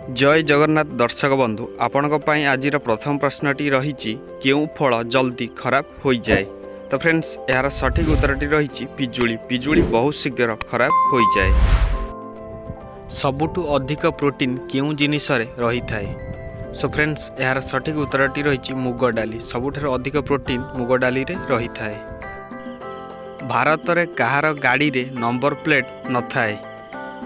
जय जगन्नाथ दर्शक बंधु आपण आज प्रथम प्रश्नटी रही क्यों फल जल्दी खराब हो जाए। तो फ्रेंड्स यार सठिक उत्तरटी रही पिजुली। पिजुली बहुत शीघ्र खराब हो जाए। सबुठु अधिक प्रोटीन क्यों जिनिस रही थाए। सो फ्रेंड्स यार सठिक उत्तरटी रही मुग डाली। सबुठार अधिक प्रोटीन मुग डाली रे रही थाए। भारत में कहार गाड़ी रे नंबर प्लेट न थाए।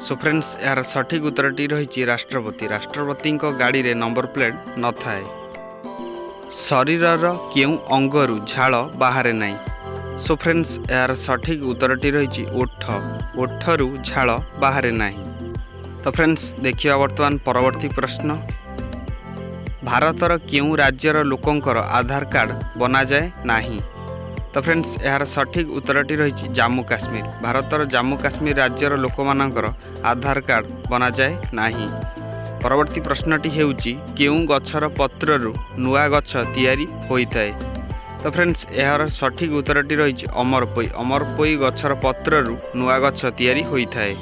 सो फ्रेंड्स यार सठिक उत्तरटी रही राष्ट्रपति। राष्ट्रपति गाड़ी रे नंबर प्लेट न थाए। शरीरर केउं अंगरु झाल बाहरे नहीं। सो फ्रेंड्स यार सठिक उत्तरटी रही ओठ। ओठरू झाल बाहरे नहीं। तो फ्रेंड्स देखिए वर्तमान परवर्ती प्रश्न। भारतर केउं राज्यर लोकंकर आधार कार्ड बना जाए नहीं। तो फ्रेंड्स यार सठिक उत्तरटी रही जम्मू काश्मीर। भारतर जम्मू काश्मीर राज्यर लोकमानंकर आधार कार्ड बना जाए नहीं। परवर्ती प्रश्नटी हेउची केउं गछर पत्ररु नुआ गछ तैयारी होइथाए। तो फ्रेंड्स यार सठिक उत्तरटी रही अमरपोई। अमरपोई गछर पत्ररु नुआ गछ तैयारी होइथाए।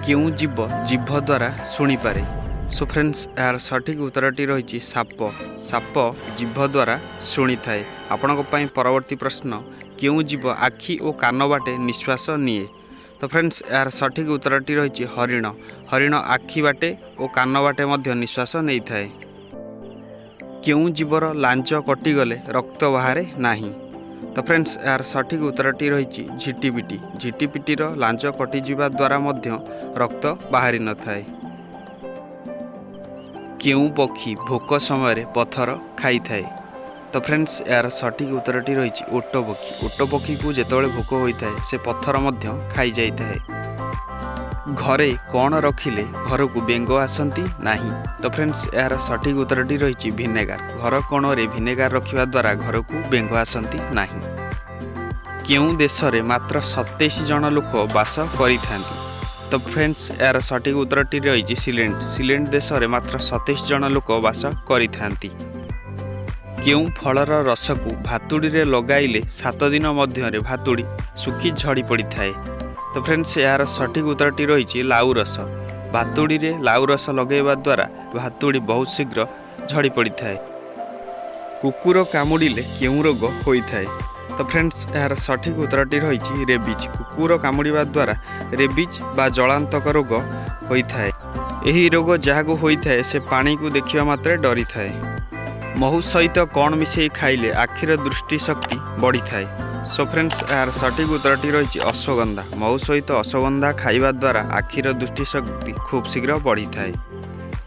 केउं जीव जीभ द्वारा शुणी पारे। सो फ्रेंड्स यार सठिक उत्तरटी रही साप। साप जीभ द्वारा शुणी थाए। आपणक पई परवर्ती प्रश्न केउं जीव आखि और कान बाटे निश्वास निए। तो फ्रेंड्स यार सठिक उत्तरटी रही हरिण। हरिण आखि बाटे और कान बाटे मध्य निश्वास नहीं थाए। केउं जीवर लांच कटिगले रक्त बाहरे नाही। तो फ्रेंड्स यार सठिक उत्तरटी रही झिटिपिटी। झिटिपिटीर लांच कटिजिबा द्वारा मध्य रक्त बाहरी न थाए। केउं पक्षी भोक समय पथर खाई थाए। तो फ्रेंड्स यार सठिक उत्तरटी रही ओट पक्षी। ओट पक्षी को जेतबेले भोक होता है से पत्थर मध्य खाई जाई थाए। घरे कौन रखिले घर को बेंग आसती नहीं। तो फ्रेंड्स यार सठिक उत्तरटी रही भिनेगार। घर कोण रे भिनेगार रखिबा द्वारा घर को बेंग आसती नहीं। केउं देश रे मात्र 27 जन लोक बास करिथांती। तो फ्रेंड्स यार सठिक उत्तरटी रही सिलेंड। सिलेंड देश रे मात्र 27 जन लोक बास करिथांती। केउं फलर रस को भातुड़ी रे लगाइले 7 दिन मध्य भातुड़ी सुखी झड़ी पड़ी थाए। तो फ्रेंड्स यार सठिक उत्तरटी रही लाउ रस। भातुड़ी रे लाउ रस लगेवा द्वारा भातुड़ी बहुत शीघ्र झड़ी पड़ी थाए। कुकुर कामुड़िले केउं रोग होइथाए। तो फ्रेंड्स यार सठिक उत्तरटी रही रेबिज। कुकुर कामुड़िबा द्वारा रेबिज बा जलांतक रोग होइथाए। एही रोग जहाको होइथाए से पानी को देखिबा मात्रे डरी थाए। महू सहित कौन मिसई खाइले आखिर दृष्टि शक्ति बढ़ी थाए। सो फ्रेंड्स यार सठिक उत्तरटी रही अश्वगंधा। महू सहित अश्वगंधा खाइबा द्वारा आखिर दृष्टि शक्ति खूब शीघ्र बढ़ी थाए।